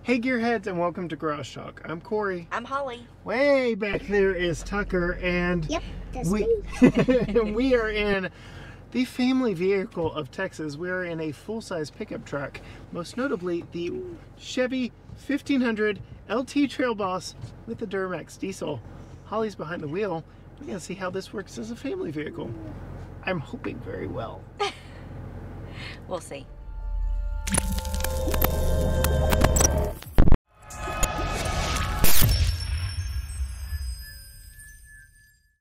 Hey Gearheads, and welcome to Garage Talk. I'm Corey. I'm Holly. Way back there is Tucker, and yep, that's me. We are in the family vehicle of Texas. We are in a full-size pickup truck, most notably the Chevy 1500 LT Trail Boss with the Duramax diesel. Holly's behind the wheel. We're gonna see how this works as a family vehicle. I'm hoping very well. We'll see.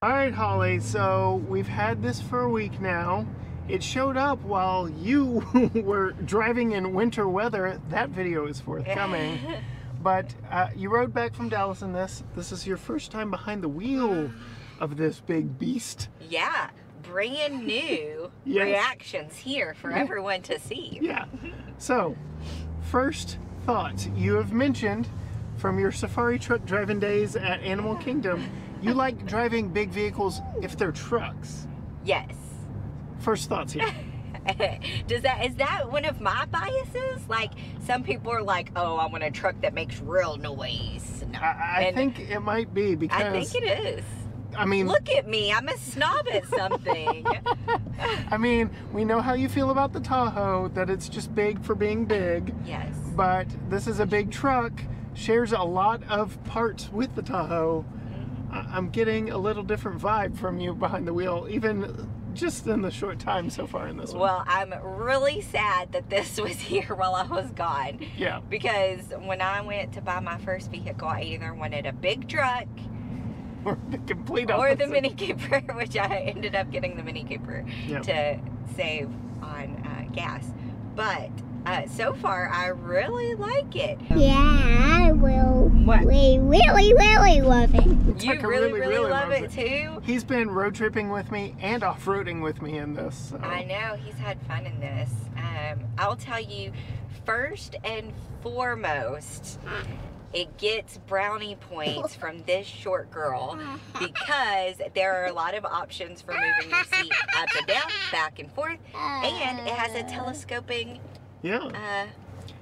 Alright, Holly, so we've had this for a week now. It showed up while you were driving in winter weather. That video is forthcoming. But you rode back from Dallas in this. This is your first time behind the wheel of this big beast. Yeah, brand new Yes. reactions here for everyone to see. Yeah. So, first thoughts. You have mentioned from your safari truck driving days at Animal Kingdom, you like driving big vehicles if they're trucks. Yes. First thoughts here. Is that one of my biases? Like, some people are like, oh, I want a truck that makes real noise. No. I think it might be because I think it is. I mean, look at me, I'm a snob at something. I mean, we know how you feel about the Tahoe, that it's just big for being big. Yes. But this is a big truck, shares a lot of parts with the Tahoe. I'm getting a little different vibe from you behind the wheel, even just in the short time so far in this one. Well, I'm really sad that this was here while I was gone. Yeah. Because when I went to buy my first vehicle, I either wanted a big truck Or the complete or opposite. the Mini Cooper, which I ended up getting the Mini Cooper Yep. to save on gas. But so far, I really like it. Yeah, I will. What? We really love it. You Tucker really love loves it too? He's been road tripping with me and off-roading with me in this. So. I know, he's had fun in this. I'll tell you, first and foremost, it gets brownie points from this short girl because there are a lot of options for moving your seat up and down, back and forth, and it has a telescoping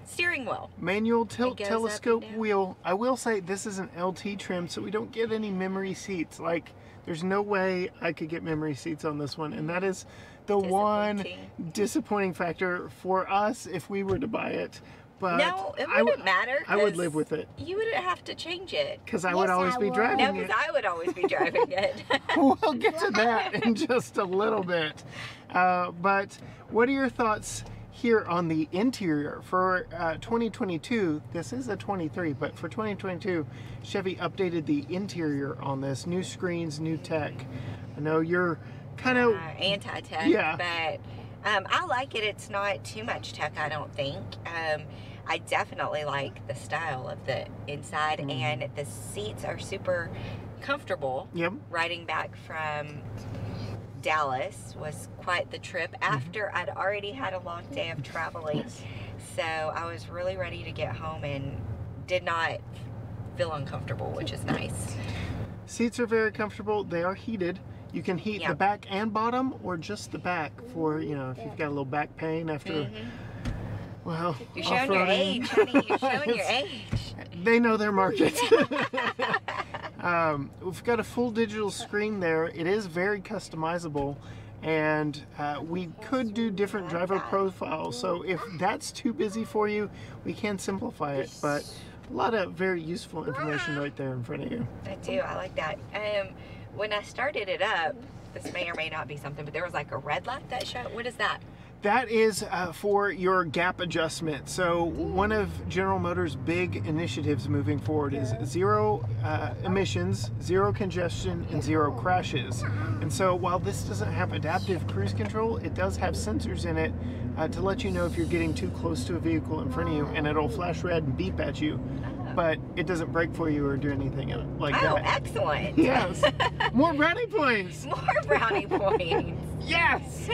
steering wheel. Manual tilt goes up telescope and down. wheel. I will say this is an LT trim, so we don't get any memory seats. Like, there's no way I could get memory seats on this one, and that is the one disappointing factor for us if we were to buy it. But No, it wouldn't matter. I would 'cause live with it You wouldn't have to change it. because I would always be would. driving No, it. because I would always be driving it. We'll get to that in just a little bit. But what are your thoughts here on the interior for 2022? This is a 23, but for 2022, Chevy updated the interior on this. New screens, new tech. I know you're kind of anti-tech, Yeah. but I like it. It's not too much tech, I don't think. I definitely like the style of the inside, and the seats are super comfortable. Yep. Riding back from Dallas was quite the trip after I'd already had a long day of traveling. So I was really ready to get home and did not feel uncomfortable, which is nice. Seats are very comfortable. They are heated. You can heat the Yep. back and bottom, or just the back for, you know, if you've got a little back pain after, well, You're showing your off-roading. age, honey. You're showing your age. They know their market. We've got a full digital screen there. It is very customizable, and we could do different driver profiles. So if that's too busy for you, we can simplify it. But a lot of very useful information right there in front of you. I do. I like that. When I started it up, this may or may not be something, but there was like a red light that showed. What is that? That is for your gap adjustment. So one of General Motors' big initiatives moving forward is zero emissions, zero congestion, and zero crashes. And so while this doesn't have adaptive cruise control, it does have sensors in it to let you know if you're getting too close to a vehicle in front of you, and it'll flash red and beep at you. But it doesn't brake for you or do anything like Oh, that. excellent. Yes. More brownie points. More brownie points. Yes.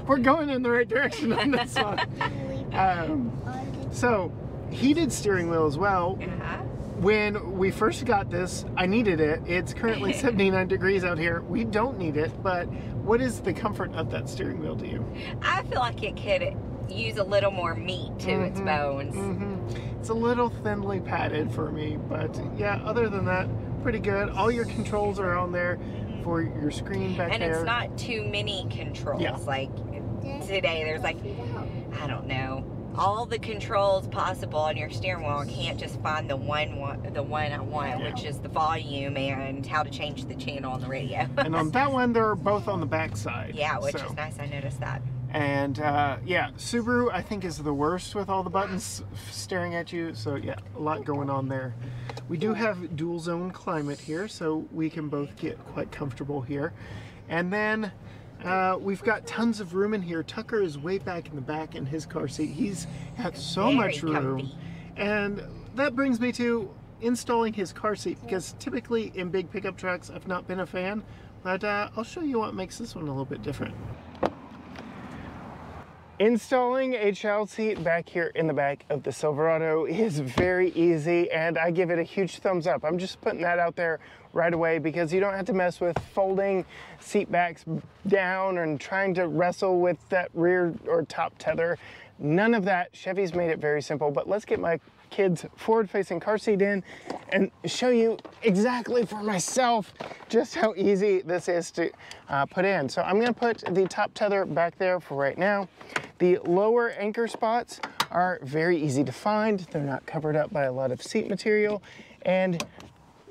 We're going in the right direction on this one. So, heated steering wheel as well. When we first got this, I needed it. It's currently 79 degrees out here. We don't need it, but what is the comfort of that steering wheel to you? I feel like it could use a little more meat to its bones. It's a little thinly padded for me, but yeah, other than that, pretty good. All your controls are on there for your screen back And there. it's not too many controls. Yeah. Like today, there's like, I don't know, all the controls possible on your steering wheel. I can't just find the one I want, which is the volume and how to change the channel on the radio. And on that one, they're both on the back side. Yeah, which so. is nice. I noticed that. And yeah, Subaru I think is the worst with all the buttons staring at you. So yeah, a lot going on there. We do have dual zone climate here, so we can both get quite comfortable here. And then we've got tons of room in here. Tucker is way back in the back in his car seat. He's got so Very much room. comfy. And that brings me to installing his car seat, because typically in big pickup trucks I've not been a fan, but I'll show you what makes this one a little bit different. Installing a child seat back here in the back of the Silverado is very easy, and I give it a huge thumbs up. I'm just putting that out there right away, because you don't have to mess with folding seat backs down and trying to wrestle with that rear or top tether. None of that. Chevy's made it very simple. But let's get my kids' forward-facing car seat in and show you exactly for myself just how easy this is to put in. So I'm going to put the top tether back there for right now. The lower anchor spots are very easy to find. They're not covered up by a lot of seat material, and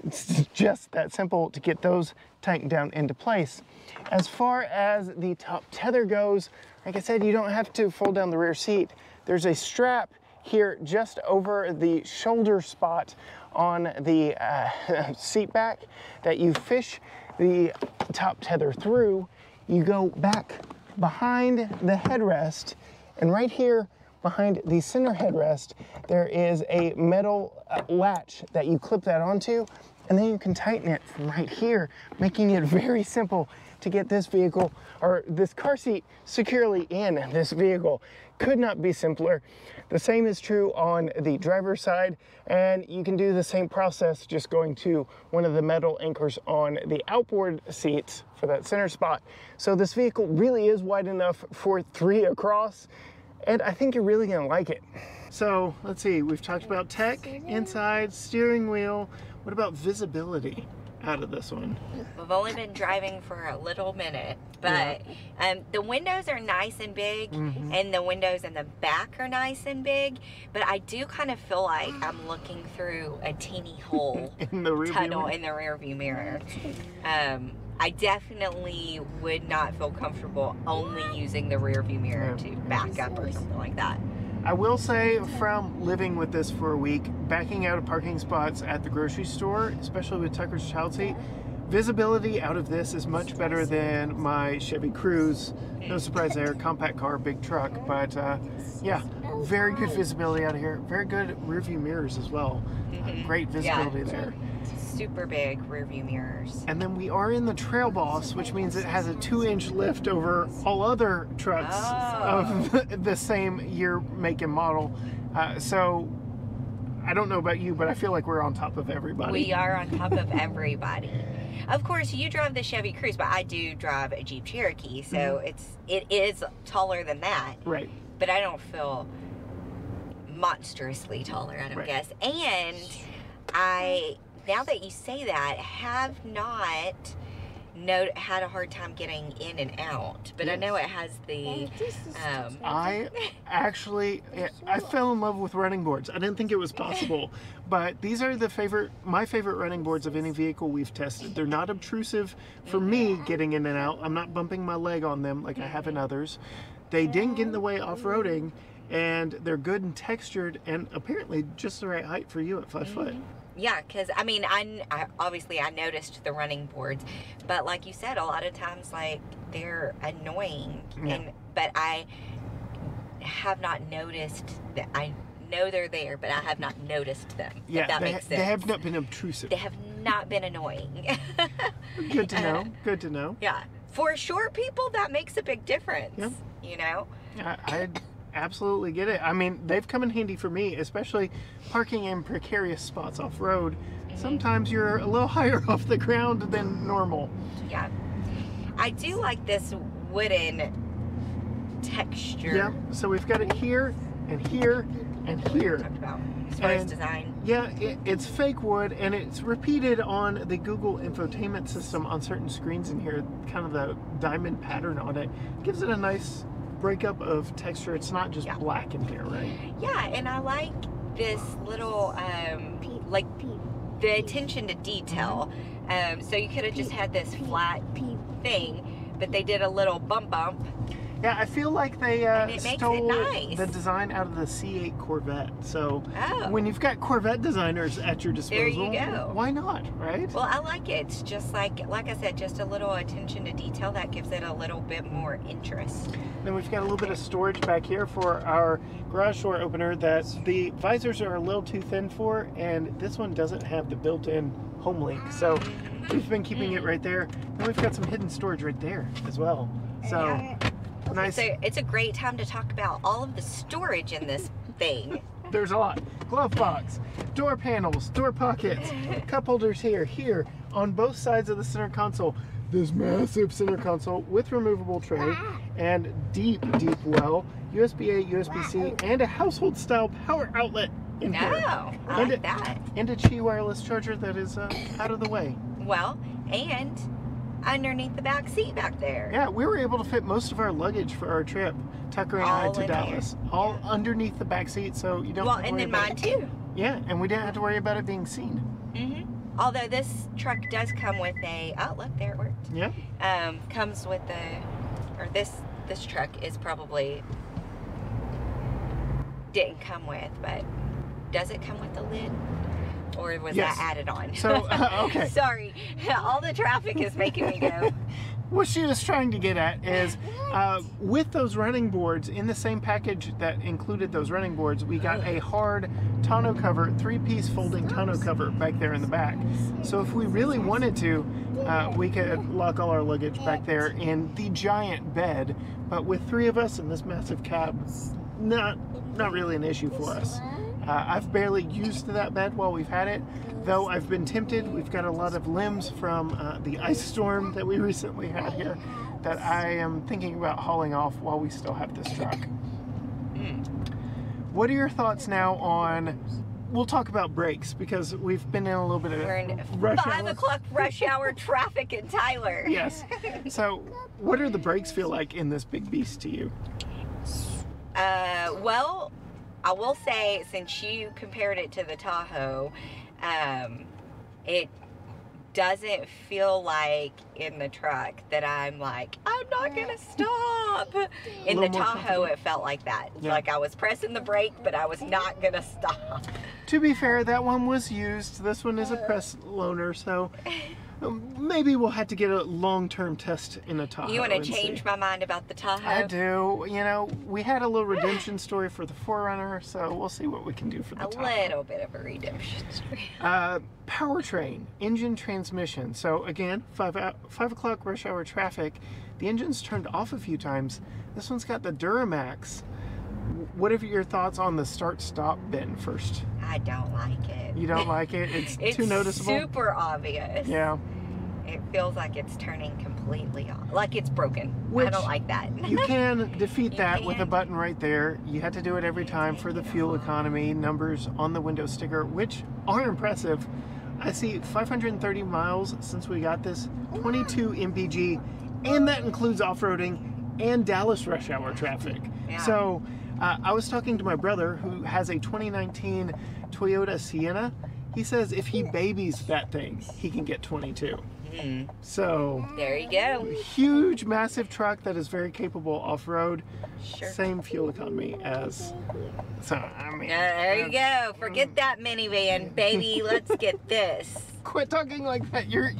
it's just that simple to get those tightened down into place. As far as the top tether goes, like I said, you don't have to fold down the rear seat. There's a strap here just over the shoulder spot on the seat back that you fish the top tether through. You go back behind the headrest, and right here behind the center headrest there is a metal latch that you clip that onto, and then you can tighten it from right here, making it very simple to get this vehicle, or this car seat, securely in this vehicle. Could not be simpler. The same is true on the driver's side, and you can do the same process just going to one of the metal anchors on the outboard seats for that center spot. So this vehicle really is wide enough for 3 across, and I think you're really gonna like it. So let's see, we've talked about tech, inside, steering wheel. What about visibility out of this one? We've only been driving for a little minute, but the windows are nice and big, and the windows in the back are nice and big, but I do kind of feel like I'm looking through a teeny hole In the rear tunnel view? in the rear view mirror. I definitely would not feel comfortable only using the rear view mirror to back up or something like that. I will say, from living with this for a week, backing out of parking spots at the grocery store, especially with Tucker's child seat, visibility out of this is much better than my Chevy Cruze. No surprise there, compact car, big truck, but yeah, very good visibility out of here. Very good rear view mirrors as well. Great visibility there. Super big rear view mirrors. And then we are in the Trail Boss, which means it has a 2-inch lift over all other trucks of the same year, make, and model. So I don't know about you, but I feel like we're on top of everybody. We are on top of everybody. Of course, you drive the Chevy Cruze, but I do drive a Jeep Cherokee, so it is taller than that. Right. But I don't feel monstrously taller, I don't guess. And I, now that you say that, have not had a hard time getting in and out, but I know it has the I actually, I fell in love with running boards. I didn't think it was possible, but these are my favorite running boards of any vehicle we've tested. They're not obtrusive for me getting in and out. I'm not bumping my leg on them like I have in others. They didn't get in the way off-roading, and they're good and textured, and apparently just the right height for you at 5 foot. Yeah, because I mean, I obviously I noticed the running boards, but like you said, a lot of times like they're annoying, but I have not noticed that. I know they're there, but I have not noticed them. Yeah, if that makes sense. They have not been obtrusive. They have not been annoying. Good to know. Good to know. Yeah, for short people, that makes a big difference. Yep. You know. I absolutely get it. I mean, they've come in handy for me, especially parking in precarious spots off-road. Sometimes you're a little higher off the ground than normal. Yeah. I do like this wooden texture. Yeah, so we've got it here and here and here. Talked about. as far as And- design. Yeah, it's fake wood, and it's repeated on the Google infotainment system on certain screens in here. Kind of the diamond pattern on it gives it a nice breakup of texture. It's not just Yeah. black in here, right? Yeah, and I like this little, like the attention to detail. So you could have just had this flat thing, but they did a little bump. Yeah, I feel like they And it makes it stole nice. the design out of the C8 Corvette. So Oh. when you've got Corvette designers at your disposal, There you go. why not, right? Well, I like it. It's just like I said, just a little attention to detail that gives it a little bit more interest. Then we've got a little bit of storage back here for our garage door opener that the visors are a little too thin for, and this one doesn't have the built-in home link. So we've been keeping it right there. And we've got some hidden storage right there as well. So nice. So it's a great time to talk about all of the storage in this thing. There's a lot. Glove box, door panels, door pockets, cup holders here, on both sides of the center console. This massive center console with removable tray and deep well, USB-A, USB-C, and a household style power outlet in No, here. I And like that. And a Qi wireless charger that is out of the way. Well, and underneath the back seat back there. Yeah, we were able to fit most of our luggage for our trip, Tucker and I, All to in there. Dallas, all underneath the back seat, so you don't Well, have to and worry then about mine it. too. Yeah, and we didn't have to worry about it being seen. Although this truck does come with a, oh look, there it worked. Yeah. Comes with a, or this truck is probably, didn't come with, but does it come with a lid? Or was Yes. that added on? So, okay. Sorry, all the traffic is making me go. What she was trying to get at is, with those running boards, in the same package that included those running boards, we got a hard tonneau cover, 3-piece folding tonneau cover back there in the back. So if we really wanted to, we could lock all our luggage back there in the giant bed. But with 3 of us in this massive cab, not really an issue for us. I've barely used that bed while we've had it, though I've been tempted. We've got a lot of limbs from the ice storm that we recently had here that I am thinking about hauling off while we still have this truck. What are your thoughts now on, we'll talk about brakes because we've been in a little bit of We're in rush 5 hour. o'clock rush hour traffic in Tyler. Yes. So what do the brakes feel like in this big beast to you? Well, I will say, since you compared it to the Tahoe, it doesn't feel like in the truck that I'm like, I'm not gonna stop. In the little more Tahoe, comfortable. it felt like that. Yeah. Like I was pressing the brake, but I was not gonna stop. To be fair, that one was used. This one is a press loaner, so maybe we'll have to get a long-term test in a Tahoe. You want to and see. change my mind about the Tahoe? I do. You know, we had a little redemption story for the 4Runner, so we'll see what we can do for the A Tahoe. little bit of a redemption story. Powertrain, engine, transmission. So again, 5 o'clock rush hour traffic. The engine's turned off a few times. This one's got the Duramax. What are your thoughts on the start-stop bin first? I don't like it. You don't like it? It's, It's too noticeable? super obvious. Yeah. It feels like it's turning completely off. Like it's broken. I Which don't like that. You can defeat You that with a can. button right there. You have to do it every time for the fuel economy numbers on the window sticker, which are impressive. I see 530 miles since we got this, 22 mpg, and that includes off-roading and Dallas rush hour traffic. Yeah. So I was talking to my brother who has a 2019 Toyota Sienna. He says if he babies that thing, he can get 22. So There you go. huge, massive truck that is very capable off-road. Sure. Same fuel economy as. So I mean, There you go. Forget that minivan, baby. Let's get this. quit talking like that. You're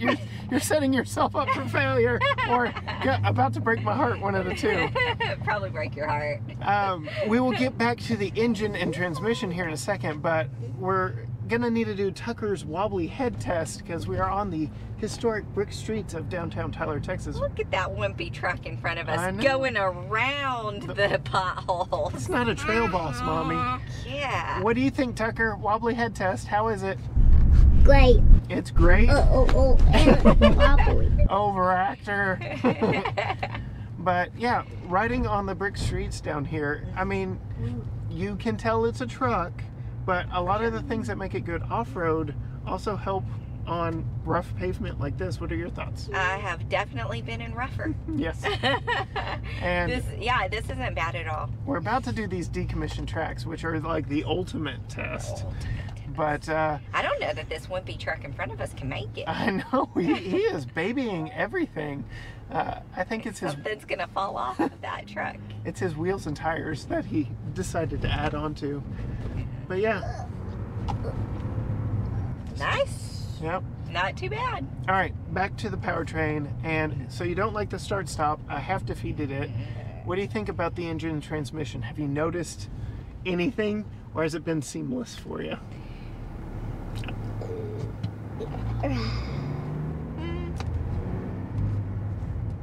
setting yourself up for failure, or about to break my heart. One of the two. Probably break your heart. We will get back to the engine and transmission here in a second, but we're gonna need to do Tucker's wobbly head test because we are on the historic brick streets of downtown Tyler, Texas. Look at that wimpy truck in front of I us know. going around the potholes. It's not a trail boss, Mommy. Yeah. What do you think, Tucker? Wobbly head test, how is it? Great. It's great. And wobbly. Overactor. But yeah, riding on the brick streets down here, I mean, you can tell it's a truck, but a lot of the things that make it good off-road also help on rough pavement like this. What are your thoughts? I have definitely been in rougher. Yes. And this isn't bad at all. we're about to do these decommissioned tracks, which are like the ultimate test. But I don't know that this wimpy truck in front of us can make it. I know he is babying everything. I think it's his Something's gonna fall off of that truck. it's his wheels and tires that he decided to add on to. But yeah, Nice. yep. Not too bad. All right, back to the powertrain. And so you don't like the start-stop. I have defeated it. What do you think about the engine and transmission? Have you noticed anything, or has it been seamless for you?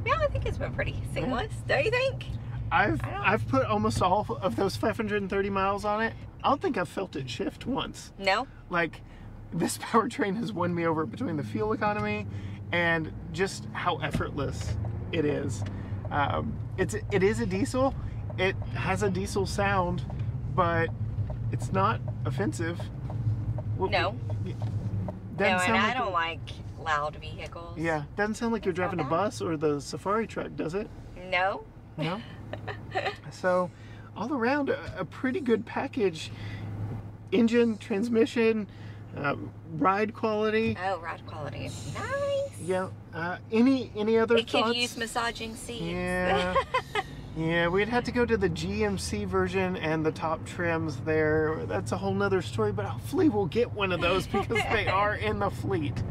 Yeah, I think it's been pretty seamless. Don't you think? I've put almost all of those 530 miles on it. I don't think I've felt it shift once. No. Like, this powertrain has won me over between the fuel economy and just how effortless it is. It is a diesel. It has a diesel sound, but it's not offensive. No. Doesn't No, and sound I like don't like loud vehicles. Yeah, doesn't sound like you're It's not driving a bad. bus or the safari truck, does it? No. No. So, all around, a pretty good package. Engine, transmission, ride quality. Oh, ride quality. Nice. Yeah. Any other It thoughts? could use massaging seats. Yeah. Yeah, we'd have to go to the GMC version and the top trims there. That's a whole nother story, but hopefully we'll get one of those because they are in the fleet.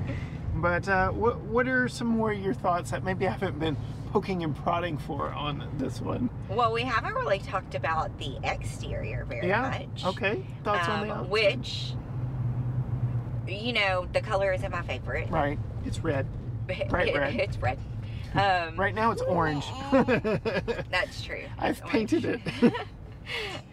But what are some more of your thoughts that maybe I haven't been poking and prodding for on this one? Well, we haven't really talked about the exterior very much. Okay. Thoughts on the outside? Which, you know, the color isn't my favorite. Right. It's red. Bright red. It's red. Right now it's orange. That's true. I've It's painted orange. it.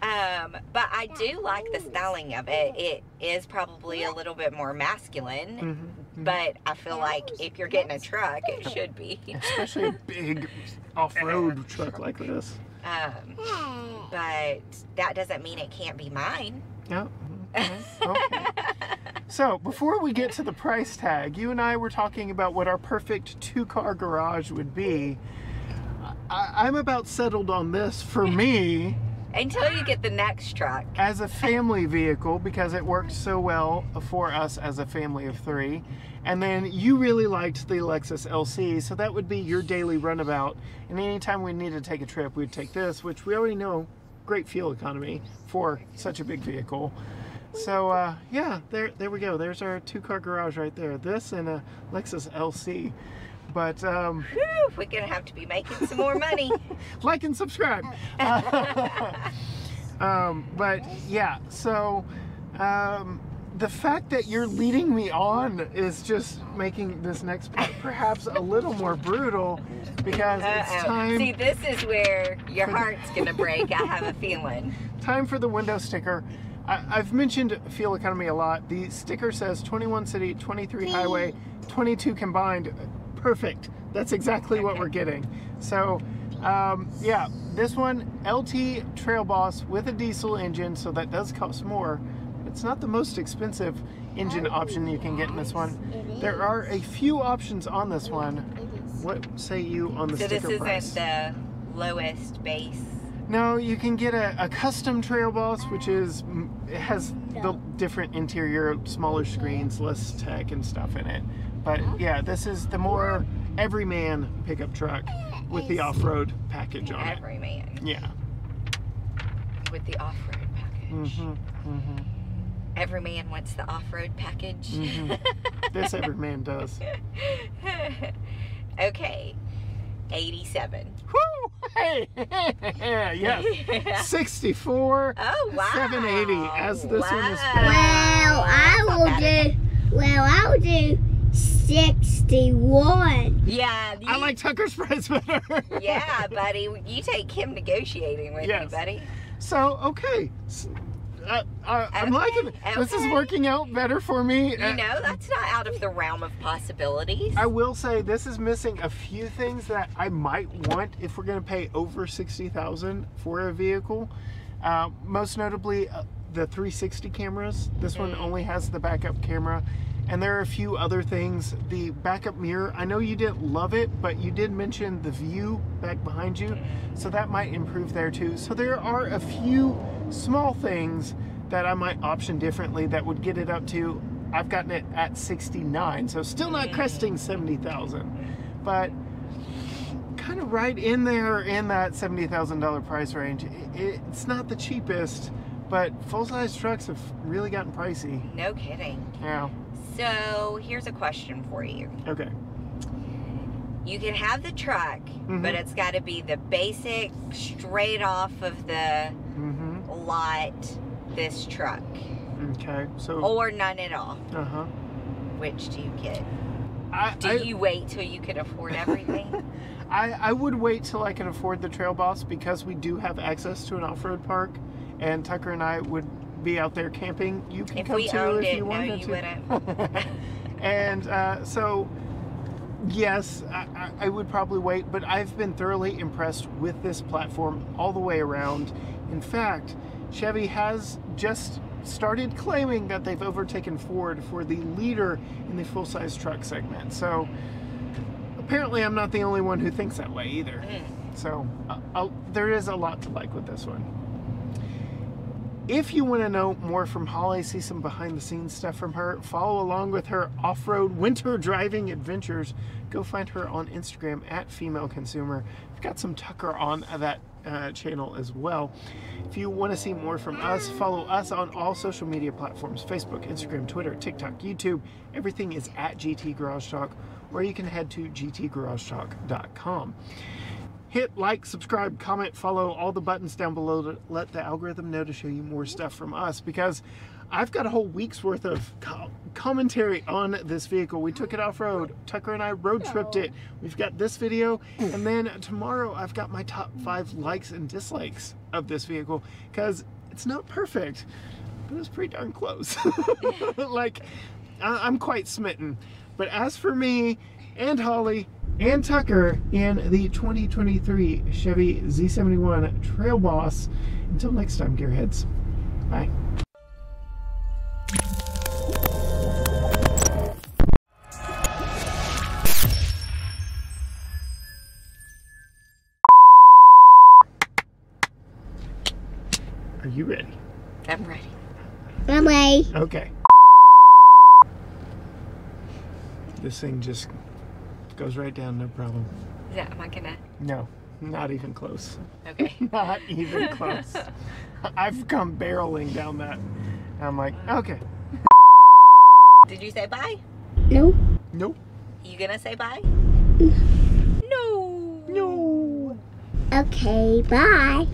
But I do like the styling of it. It is probably a little bit more masculine, Mhm. but I feel like if you're getting a truck, it should be. Especially a big off-road truck like this. But that doesn't mean it can't be mine. Yeah. Okay. So, before we get to the price tag, you and I were talking about what our perfect two-car garage would be. I'm about settled on this for me Until you get the next truck. as a family vehicle because it worked so well for us as a family of three. And then you really liked the Lexus LC, so that would be your daily runabout. And anytime we need to take a trip, we'd take this, which we already know, great fuel economy for such a big vehicle. So yeah, there we go. There's our two-car garage right there. This and a Lexus LC. But Whew, we're gonna have to be making some more money. like and subscribe. But yeah, so the fact that you're leading me on is just making this next part perhaps a little more brutal because it's time. See, this is where your heart's gonna break. I have a feeling. Time for the window sticker. I've mentioned fuel economy a lot. The sticker says 21 city, 23 highway, 22 combined. Perfect. That's exactly what we're getting. So, yeah, this one, LT Trail Boss with a diesel engine, so that does cost more. It's not the most expensive engine option you can get in this one. There are a few options on this one. What say you on the So sticker this price? isn't the lowest base. No, you can get a custom Trail Boss, which is it has the different interior, smaller screens, less tech and stuff in it. But yeah, this is the more everyman pickup truck with the off-road package on it. Every man Yeah. with the off-road package. Mm-hmm. Every man wants the off-road package. Mhm. This everyman does. Okay, 87. Woo! Hey! Yes. 64. Oh wow. 780 as this one is Well, I will do 61. Yeah. I like Tucker's price better. Yeah, buddy. You take him negotiating with Yes. you, buddy. So, okay. I'm liking it. This is okay. working out better for me. You know, that's not out of the realm of possibilities. I will say this is missing a few things that I might want if we're going to pay over $60,000 for a vehicle. Most notably, the 360 cameras. This one only has the backup camera. And there are a few other things. The backup mirror, I know you didn't love it, but you did mention the view back behind you, so that might improve there too. So there are a few small things that I might option differently that would get it up to, I've gotten it at 69, so still not cresting 70,000, but kind of right in there in that $70,000 price range. It's not the cheapest, but full-size trucks have really gotten pricey. No kidding. Yeah. So here's a question for you. Okay. You can have the truck, but it's got to be the basic, straight off of the lot, this truck. Okay. So. Or none at all. Uh-huh. Which do you get? Do you wait till you can afford everything? I would wait till I can afford the Trail Boss, because we do have access to an off-road park, and Tucker and I would be out there camping. You can come too if you wanted to. Wouldn't. And so, yes, I would probably wait, but I've been thoroughly impressed with this platform all the way around. In fact, Chevy has just started claiming that they've overtaken Ford for the leader in the full-size truck segment. So apparently I'm not the only one who thinks that way either. So there is a lot to like with this one. If you want to know more from Holly, see some behind the scenes stuff from her, follow along with her off-road winter driving adventures, go find her on Instagram at Female Consumer. We've got some Tucker on that channel as well. If you want to see more from us, follow us on all social media platforms: Facebook, Instagram, Twitter, TikTok, YouTube. Everything is at GT Garage Talk, or you can head to gtgaragetalk.com. Hit like, subscribe, comment, follow, all the buttons down below to let the algorithm know to show you more stuff from us, because I've got a whole week's worth of commentary on this vehicle. We took it off-road. Tucker and I road tripped it. We've got this video, and then tomorrow I've got my top 5 likes and dislikes of this vehicle, because it's not perfect, but it's pretty darn close. Like, I'm quite smitten. But as for me and Holly and Tucker in the 2023 Chevy Z71 Trail Boss, until next time, gearheads, bye. Are you ready? I'm ready. Bye-bye. Okay. This thing just goes right down, no problem. Yeah, am I gonna? No, not even close. Okay. Not even close. I've come barreling down that. I'm like, okay. Did you say bye? No. Nope. You gonna say bye? No. No. Okay, bye.